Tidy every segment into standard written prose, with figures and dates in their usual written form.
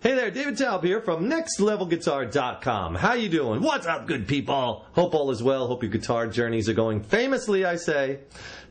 Hey there, David Taub here from NextLevelGuitar.com. How you doing? What's up, good people? Hope all is well. Hope your guitar journeys are going famously, I say.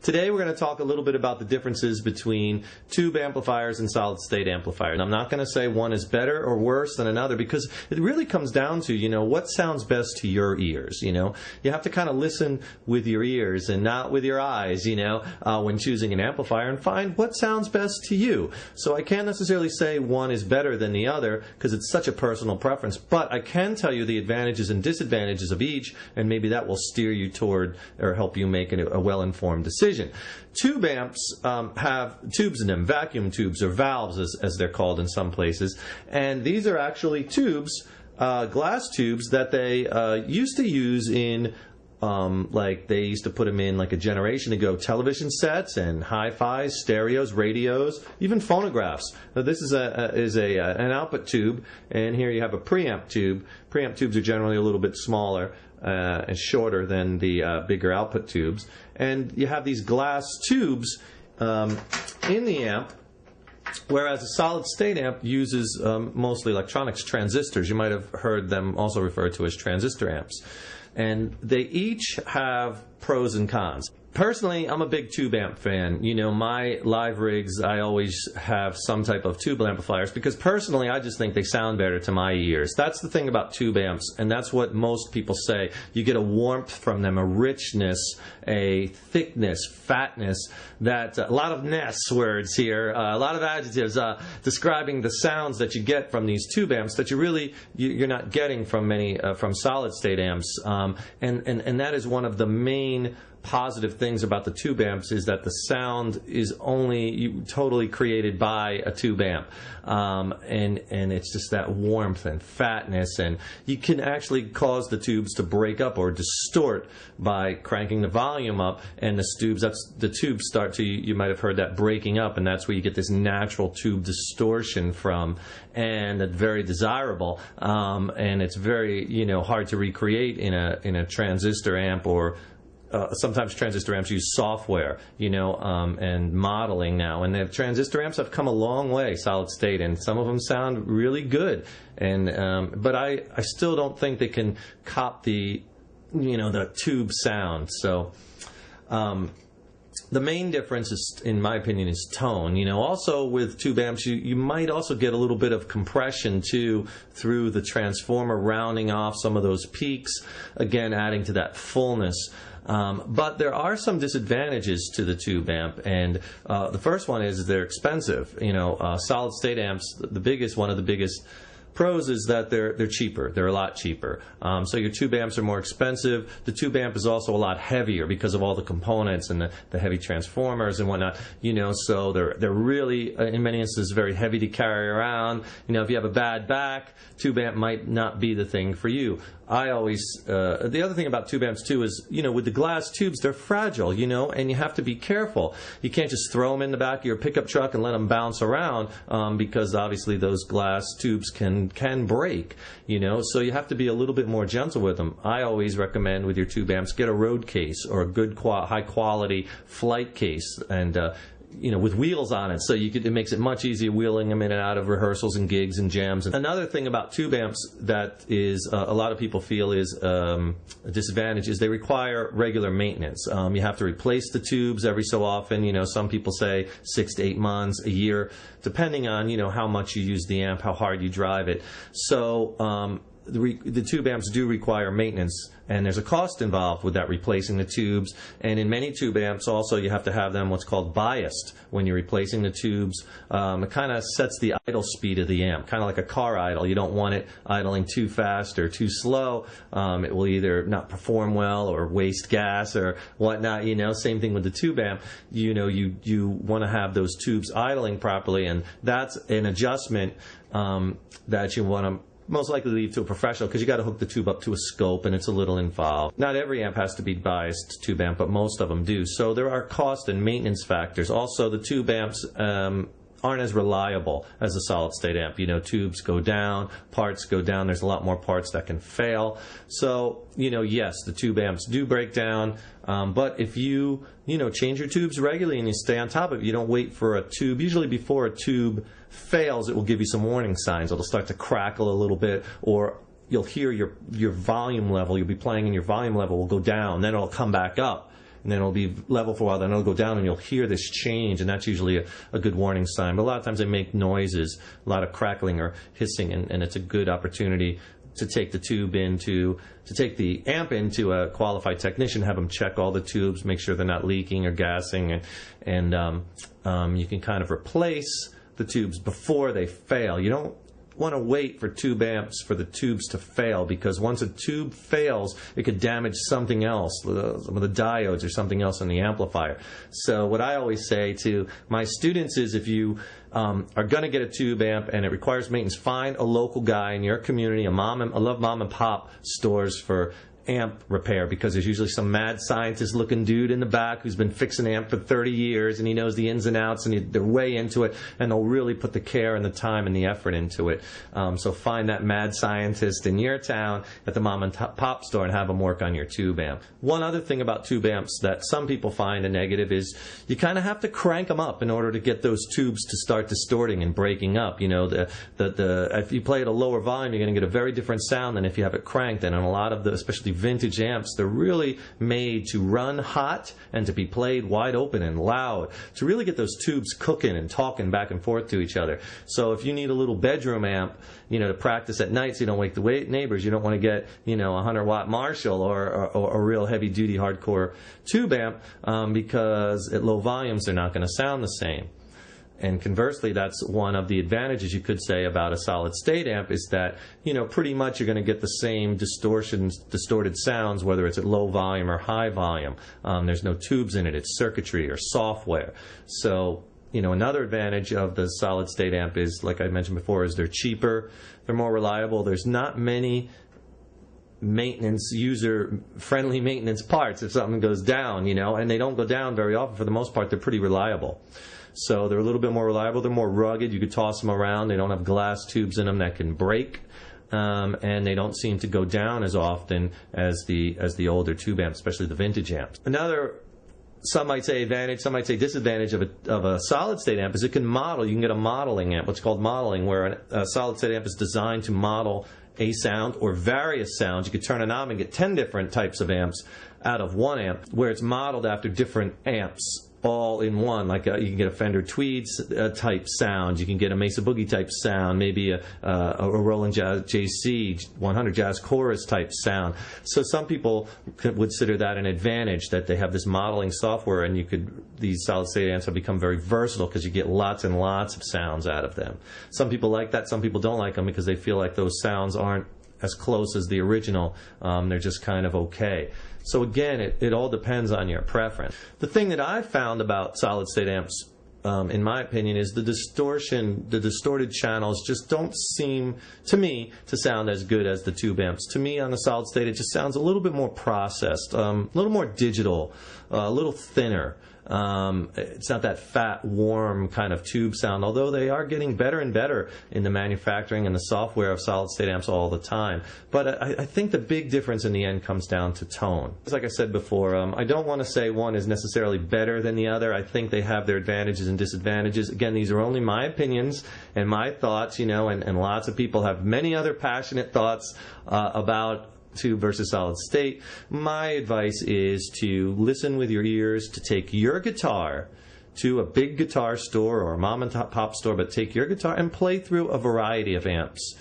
Today we're going to talk a little bit about the differences between tube amplifiers and solid-state amplifiers. And I'm not going to say one is better or worse than another because it really comes down to, what sounds best to your ears, You have to kind of listen with your ears and not with your eyes, when choosing an amplifier and find what sounds best to you. So I can't necessarily say one is better than the other because it's such a personal preference, but I can tell you the advantages and disadvantages of each, and maybe that will steer you toward or help you make a well-informed decision. Tube amps have tubes in them, vacuum tubes or valves as they're called in some places, and these are actually tubes, glass tubes that they used to use in like they used to put them in like a generation ago, television sets and hi-fis, stereos, radios, even phonographs. Now, this is an output tube, and here you have a preamp tube. Preamp tubes are generally a little bit smaller and shorter than the bigger output tubes. And you have these glass tubes in the amp, whereas a solid-state amp uses mostly electronics, transistors. You might have heard them also referred to as transistor amps. And they each have pros and cons. Personally, I'm a big tube amp fan. My live rigs, I always have some type of tube amplifiers because personally, I just think they sound better to my ears. That's the thing about tube amps, and that's what most people say. You get a warmth from them, a richness, a thickness, fatness, that a lot of ness words here, a lot of adjectives describing the sounds that you get from these tube amps that you're not getting from many from solid-state amps, and that is one of the main positive things about the tube amps is that the sound is only totally created by a tube amp, and it's just that warmth and fatness, and you can actually cause the tubes to break up or distort by cranking the volume up, and the tubes start to, you might have heard that breaking up, and that's where you get this natural tube distortion from, and it's very desirable, and it's very hard to recreate in a transistor amp, or sometimes transistor amps use software, and modeling now. And the transistor amps have come a long way, solid state, and some of them sound really good. And but I still don't think they can cop the tube sound. So the main difference is, in my opinion, is tone. Also with tube amps, you might also get a little bit of compression too through the transformer, rounding off some of those peaks, again adding to that fullness. But there are some disadvantages to the tube amp, and the first one is they're expensive. Solid state amps, one of the biggest pros is that they're cheaper. They're a lot cheaper. So your tube amps are more expensive. The tube amp is also a lot heavier because of all the components and the heavy transformers and whatnot. So they're really, in many instances, very heavy to carry around. If you have a bad back, tube amp might not be the thing for you. I always, the other thing about tube amps too is, with the glass tubes, they're fragile, and you have to be careful. You can't just throw them in the back of your pickup truck and let them bounce around, because obviously those glass tubes can break, so you have to be a little bit more gentle with them. I always recommend with your tube amps, get a road case or a good high quality flight case, and with wheels on it, so it makes it much easier wheeling them in and out of rehearsals and gigs and jams. Another thing about tube amps that is a lot of people feel is a disadvantage is they require regular maintenance. You have to replace the tubes every so often. Some people say 6 to 8 months, a year, depending on how much you use the amp, how hard you drive it. So the tube amps do require maintenance, and there's a cost involved with that, replacing the tubes. And in many tube amps also you have to have them what's called biased when you're replacing the tubes. It kind of sets the idle speed of the amp, kind of like a car idle. You don't want it idling too fast or too slow. It will either not perform well or waste gas or whatnot. Same thing with the tube amp. You want to have those tubes idling properly, and that's an adjustment that you want to most likely leave to a professional, because you got to hook the tube up to a scope, and it's a little involved. Not every amp has to be biased tube amp, but most of them do. So there are cost and maintenance factors. Also, the tube amps aren't as reliable as a solid state amp. You know, tubes go down, parts go down. There's a lot more parts that can fail. So, you know, yes, the tube amps do break down. But if you change your tubes regularly and you stay on top of it, you don't wait for a tube. Usually before a tube fails, it will give you some warning signs. It'll start to crackle a little bit, or you'll hear your volume level. You'll be playing and your volume level will go down. Then it'll come back up. And then it'll be level for a while, then it'll go down, and you'll hear this change, and that's usually a good warning sign. But a lot of times they make noises, a lot of crackling or hissing, and it's a good opportunity to take take the amp into a qualified technician, have them check all the tubes, make sure they're not leaking or gassing, and you can kind of replace the tubes before they fail. You don't want to wait for tube amps for the tubes to fail, because once a tube fails, it could damage something else, some of the diodes or something else in the amplifier. So what I always say to my students is, if you are going to get a tube amp and it requires maintenance, find a local guy in your community. I love mom and pop stores for amp repair, because there's usually some mad scientist looking dude in the back who's been fixing amp for 30 years, and he knows the ins and outs, and they're way into it, and they'll really put the care and the time and the effort into it. So find that mad scientist in your town at the mom and pop store and have them work on your tube amp. One other thing about tube amps that some people find a negative is you kind of have to crank them up in order to get those tubes to start distorting and breaking up. You know, if you play at a lower volume, you're going to get a very different sound than if you have it cranked. And a lot of especially vintage amps, they're really made to run hot and to be played wide open and loud, to really get those tubes cooking and talking back and forth to each other. So if you need a little bedroom amp, to practice at night so you don't wake the neighbors, you don't want to get, a 100-watt Marshall or a real heavy-duty hardcore tube amp, because at low volumes they're not going to sound the same. And conversely, that's one of the advantages you could say about a solid state amp, is that, pretty much you're going to get the same distorted sounds, whether it's at low volume or high volume. There's no tubes in it. It's circuitry or software. So, another advantage of the solid state amp is, like I mentioned before, is they're cheaper, they're more reliable. There's not many user-friendly maintenance parts if something goes down, and they don't go down very often. For the most part, they're pretty reliable. So they're a little bit more reliable. They're more rugged. You could toss them around. They don't have glass tubes in them that can break, and they don't seem to go down as often as the older tube amps, especially the vintage amps. Another, some might say advantage, some might say disadvantage of a solid state amp is it can model. You can get a modeling amp, what's called modeling, where a solid state amp is designed to model a sound or various sounds. You could turn a knob and get 10 different types of amps out of one amp, where it's modeled after different amps all in one. Like you can get a Fender Tweeds type sound, you can get a Mesa Boogie type sound, maybe a Roland Jazz JC 100 Jazz Chorus type sound. So some people could consider that an advantage, that they have this modeling software, and these solid state amps have become very versatile because you get lots and lots of sounds out of them. Some people like that, some people don't like them because they feel like those sounds aren't as close as the original. They're just kind of okay. So again, it all depends on your preference. The thing that I've found about solid state amps, in my opinion, is the distorted channels just don't seem to me to sound as good as the tube amps. To me, on the solid state, it just sounds a little bit more processed, a little more digital, a little thinner. It's not that fat, warm kind of tube sound, although they are getting better and better in the manufacturing and the software of solid state amps all the time. But I think the big difference in the end comes down to tone. Like I said before, I don't want to say one is necessarily better than the other. I think they have their advantages and disadvantages. Again, these are only my opinions and my thoughts, and lots of people have many other passionate thoughts about tube versus solid state. My advice is to listen with your ears, to take your guitar to a big guitar store or a mom and pop store, but take your guitar and play through a variety of amps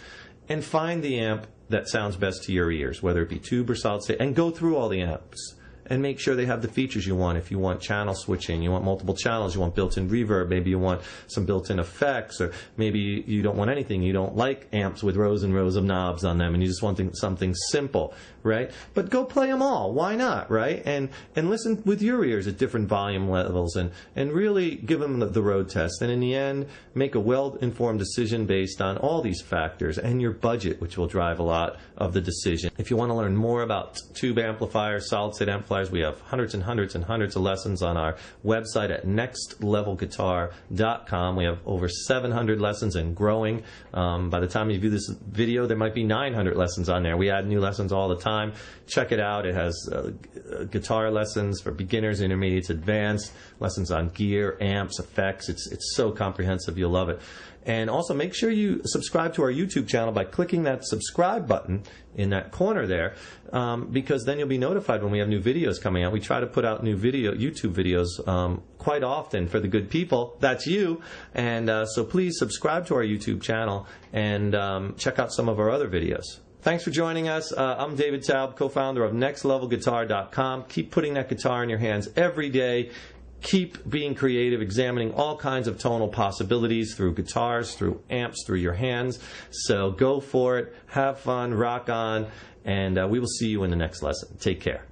and find the amp that sounds best to your ears, whether it be tube or solid state, and go through all the amps and make sure they have the features you want. If you want channel switching, you want multiple channels, you want built-in reverb, maybe you want some built-in effects, or maybe you don't want anything. You don't like amps with rows and rows of knobs on them, and you just want something simple, right? But go play them all. Why not, right? And listen with your ears at different volume levels, and really give them the road test. And in the end, make a well-informed decision based on all these factors and your budget, which will drive a lot of the decision. If you want to learn more about tube amplifiers, solid-state amplifiers, amplifiers. We have hundreds and hundreds and hundreds of lessons on our website at nextlevelguitar.com. We have over 700 lessons and growing. By the time you view this video, there might be 900 lessons on there. We add new lessons all the time. Check it out. It has guitar lessons for beginners, intermediates, advanced, lessons on gear, amps, effects. It's so comprehensive. You'll love it. And also make sure you subscribe to our YouTube channel by clicking that subscribe button in that corner there, because then you'll be notified when we have new videos coming out. We try to put out new YouTube videos quite often for the good people. That's you. And so please subscribe to our YouTube channel and check out some of our other videos. Thanks for joining us. I'm David Taub, co-founder of NextLevelGuitar.com. Keep putting that guitar in your hands every day. Keep being creative, examining all kinds of tonal possibilities through guitars, through amps, through your hands. So go for it, have fun, rock on, and we will see you in the next lesson. Take care.